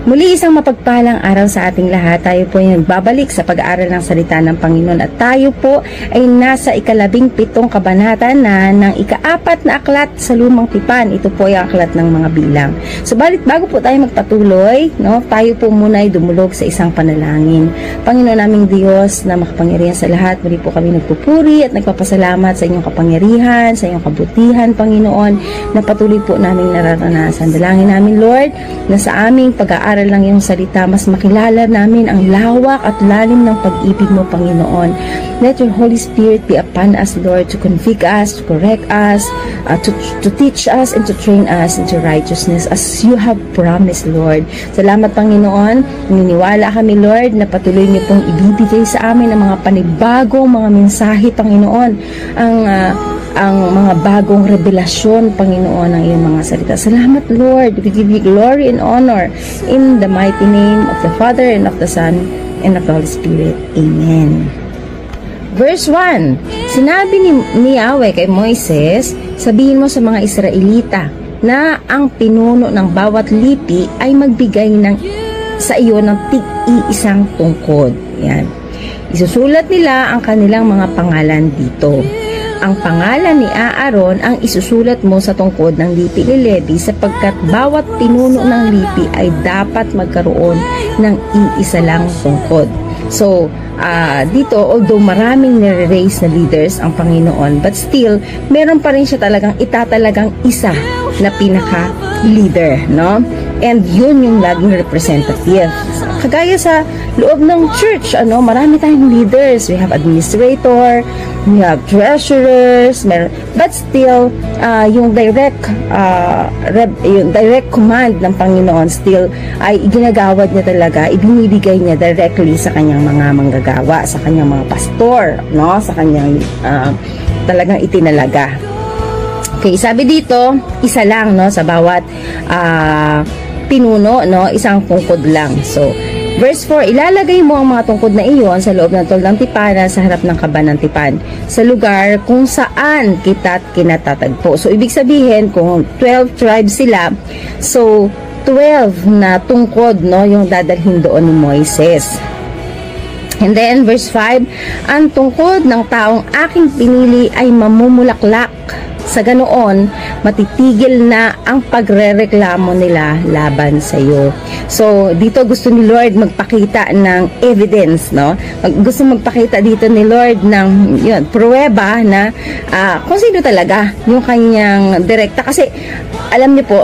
Muli isang mapagpalang araw sa ating lahat. Tayo po ay nagbabalik sa pag-aaral ng salita ng Panginoon at tayo po ay nasa ika-17 kabanata na ng ika-4 na aklat sa Lumang Tipan. Ito po ay ang aklat ng mga bilang. Subalit bago po tayo magpatuloy, tayo po muna ay dumulog sa isang panalangin. Panginoon naming Diyos na makapangyarihan sa lahat, muli po kami nagpupuri at nagpapasalamat sa inyong kapangyarihan, sa inyong kabutihan, Panginoon, na patuloy po naming nararanasan. Dalangin namin, Lord, na sa aming pag-aaral lang yung salita, mas makilala namin ang lawak at lalim ng pag-ibig mo, Panginoon. Let your Holy Spirit be upon us, Lord, to convict us, to correct us, to teach us, and to train us into righteousness as you have promised, Lord. Salamat, Panginoon. Naniniwala kami, Lord, na patuloy niyo pong ibibigay sa amin ang mga panibagong mga mensahe, Panginoon. Ang mga bagong revelasyon, Panginoon, ng iyong mga salita. Salamat, Lord. We give you glory and honor in the mighty name of the Father and of the Son and of the Holy Spirit. Amen. Verse 1. Sinabi ni Yahweh kay Moises, sabihin mo sa mga Israelita na ang pinuno ng bawat lipi ay magbigay sa iyo ng tig-iisang tungkod. Yan. Isusulat nila ang kanilang mga pangalan dito. Ang pangalan ni Aaron ang isusulat mo sa tungkod ng lipi ni Levi sapagkat bawat pinuno ng lipi ay dapat magkaroon ng iisa lang tungkod. So, dito, although maraming nire-raise na leaders ang Panginoon, but still, meron pa rin siya itatalagang isa na pinaka-leader, no? And yun yung laging representative. Kagaya sa loob ng church, marami tayong leaders. We have administrator, we have treasurers, but still, yung direct command ng Panginoon still ay ginagawad niya talaga, ibinibigay niya directly sa kanyang mga manggagawa, sa kanyang mga pastor, no? Sa kanyang talagang itinalaga. Okay, sabi dito, isa lang, no, sa bawat pinuno, no, isang tungkod lang. So, verse 4, ilalagay mo ang mga tungkod na iyon sa loob ng tol ng tipanan sa harap ng kaba ng tipan, sa lugar kung saan kita't kinatatagpo. So, ibig sabihin, kung 12 tribes sila, so, 12 na tungkod, no, yung dadalhin doon ni Moises. And then, verse 5, ang tungkod ng taong aking pinili ay mamumulaklak. Sa ganoon, matitigil na ang pagrereklamo nila laban sa iyo. So, dito gusto ni Lord magpakita ng evidence, no? Gusto magpakita dito ni Lord ng pruweba na kung sino talaga yung kanyang direkta. Kasi, alam niyo po,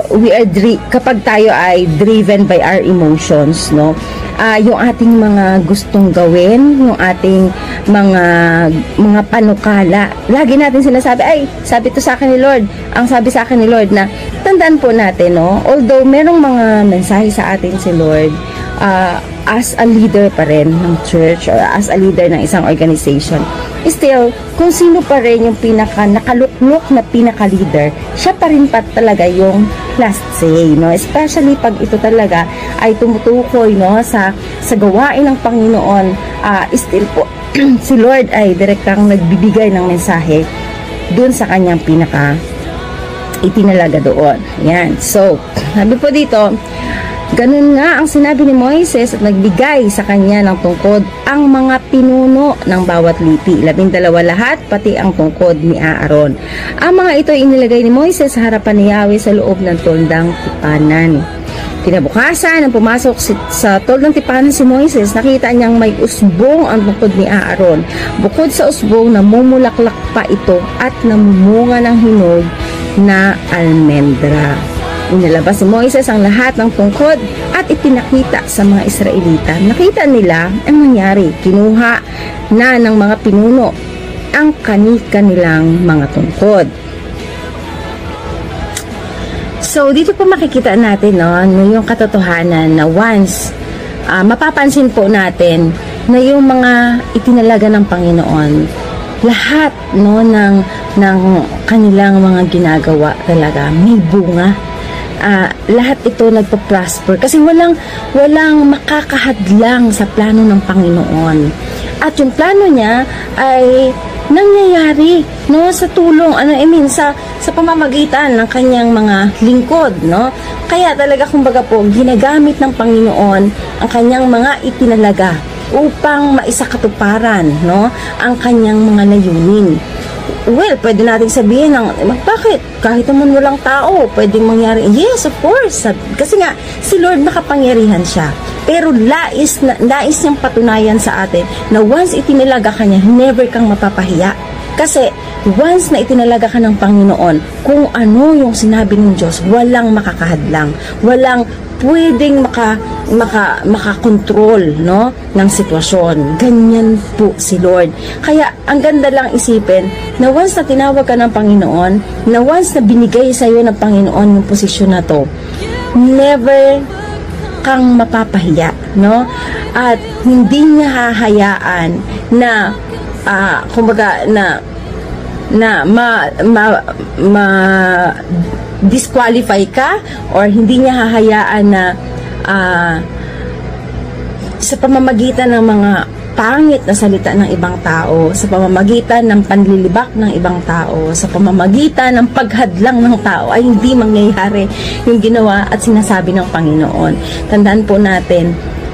kapag tayo ay driven by our emotions, no? Yung ating mga gustong gawin, yung ating mga panukala, lagi natin sinasabi, sabi to sa akin ni Lord, ang sabi sa akin ni Lord na, tandaan po natin, no? Although merong mga mensahe sa atin si Lord, as a leader pa rin ng church or as a leader ng isang organization, still, kung sino pa rin yung nakaluklok na pinaka-leader, siya pa rin talaga yung last say, no? Especially pag ito talaga ay tumutukoy, no, sa gawain ng Panginoon, still po, si Lord ay direktang nagbibigay ng mensahe dun sa kanyang itinalaga doon. Yan. So, sabi po dito, ganun nga ang sinabi ni Moises at nagbigay sa kanya ng tungkod ang mga pinuno ng bawat lipi. 12 lahat, pati ang tungkod ni Aaron. Ang mga ito ay inilagay ni Moises sa harapan ni Yahweh sa loob ng toldang tipanan. Kinabukasan, nang pumasok sa toldang tipanan si Moises, nakita niyang may usbong ang tungkod ni Aaron. Bukod sa usbong, namumulaklak pa ito at namumunga ng hinog na almendra. Inilabas ni Moises ang lahat ng tungkod at ipinakita sa mga Israelita. Nakita nila ang nangyari. Kinuha na ng mga pinuno ang kanilang mga tungkod. So, dito po makikita natin, no, yung katotohanan na once mapapansin po natin na yung mga itinalaga ng Panginoon, lahat, no, ng kanilang mga ginagawa talaga may bunga. Lahat ito nagpo-prosper kasi walang makakahadlang sa plano ng Panginoon. At yung plano niya ay nangyayari, no, sa tulong, sa pamamagitan ng kanyang mga lingkod, no. Kaya talaga, kumbaga po, ginagamit ng Panginoon ang kanyang mga itinalaga upang maisakatuparan, no, ang kanyang mga layunin. Well, pwede natin sabihin bakit? Kahit naman walang tao, pwedeng mangyari. Yes, of course. Kasi nga, si Lord makapangyarihan siya. Pero nais niyang patunayan sa atin na once itinalaga ka niya, never kang mapapahiya. Kasi once na itinalaga ka ng Panginoon, kung ano yung sinabi ng Diyos, walang makakahadlang. Walang pwedeng makakontrol, no, ng sitwasyon. Ganyan po si Lord. Kaya ang ganda lang isipin na once na tinawag ka ng Panginoon, na once na binigay sa iyo ng Panginoon yung posisyon na to, never kang mapapahiya, no? At hindi niya hahayaan na kumbaga disqualify ka, or hindi niya hahayaan na sa pamamagitan ng mga pangit na salita ng ibang tao, sa pamamagitan ng panlilibak ng ibang tao, sa pamamagitan ng paghadlang ng tao, ay hindi mangyayari yung ginawa at sinasabi ng Panginoon. Tandaan po natin,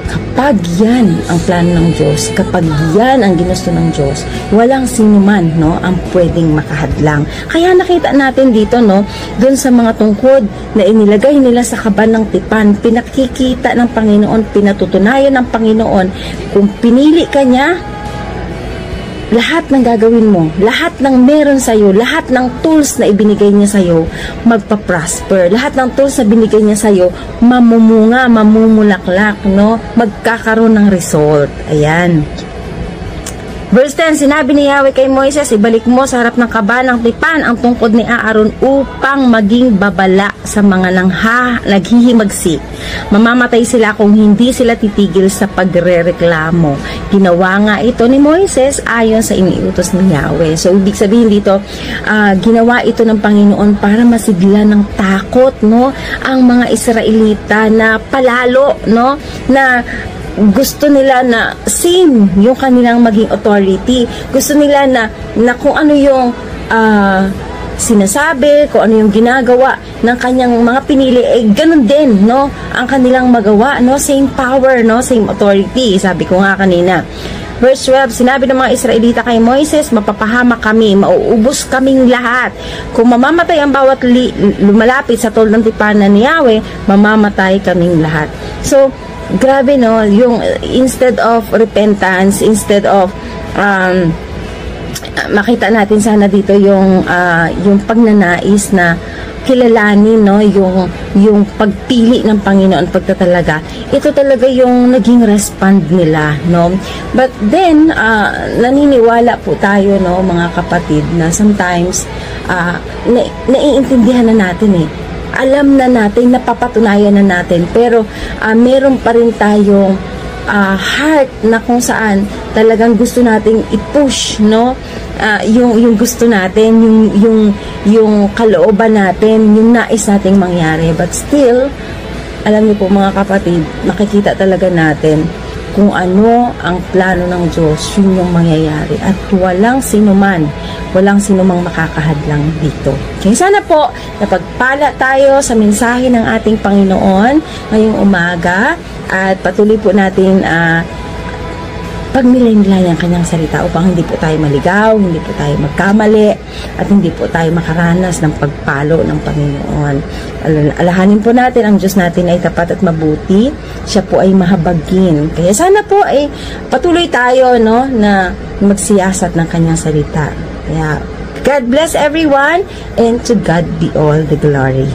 kapag yan ang plano ng Diyos, kapag yan ang ginusto ng Diyos, walang sinuman, no, ang pwedeng makahadlang. Kaya nakita natin dito, no, doon sa mga tungkod na inilagay nila sa kaban ng tipan, pinakikita ng Panginoon, pinatutunayan ng Panginoon, kung pinili ka niya, lahat ng gagawin mo, lahat ng meron sa'yo, lahat ng tools na ibinigay niya sa'yo, magpa-prosper. Lahat ng tools na binigay niya sa'yo, mamumunga, mamumulaklak, no? Magkakaroon ng result. Ayan. Verse 10, sinabi ni Yahweh kay Moises, ibalik mo sa harap ng kaban ng tipan ang tungkod ni Aaron upang maging babala sa mga naghihimagsik. Mamamatay sila kung hindi sila titigil sa pagrereklamo. Ginawa nga ito ni Moises ayon sa iniutos ni Yahweh. So, ibig sabihin dito, ginawa ito ng Panginoon para masigla ng takot, no, ang mga Israelita na palalo, no, na gusto nila na same yung kanilang maging authority. Gusto nila na kung ano yung sinasabi, kung ano yung ginagawa ng kanyang mga pinili, ganun din, no, ang kanilang magawa, no, same power, no, same authority, sabi ko nga kanina. Verse 12, sinabi ng mga Israelita kay Moises, mapapahamak kami, mauubos kaming lahat. Kung mamamatay ang bawat lumalapit sa tol ng tipanan ni Yahweh, mamamatay kaming lahat. So, grabe, no, yung instead of repentance, instead of makita natin sana dito yung pagnanais na kilalanin, no, yung pagpili ng Panginoon, pagtatalaga. Ito talaga yung naging respond nila, no. But then naniniwala po tayo, no, mga kapatid, na sometimes naiintindihan na natin alam na natin, napapatunayan na natin, pero meron pa rin tayong heart na kung saan talagang gusto nating i-push, no, yung gusto natin, yung kalooban natin, yung nais nating mangyari. But still, alam niyo po mga kapatid, makikita talaga natin kung ano ang plano ng Diyos, yun yung mangyayari. At walang sinumang makakahadlang dito. Kaya sana po, napagpala tayo sa mensahe ng ating Panginoon ngayong umaga, at patuloy po natin pagmilay-milay ang kanyang salita upang hindi po tayo maligaw, hindi po tayo magkamali, at hindi po tayo makaranas ng pagpalo ng Panginoon. Alahanin po natin, ang Diyos natin ay tapat at mabuti. Siya po ay mahabagin. Kaya sana po ay patuloy tayo, no, na magsiyasat ng kanyang salita. Kaya God bless everyone, and to God be all the glory.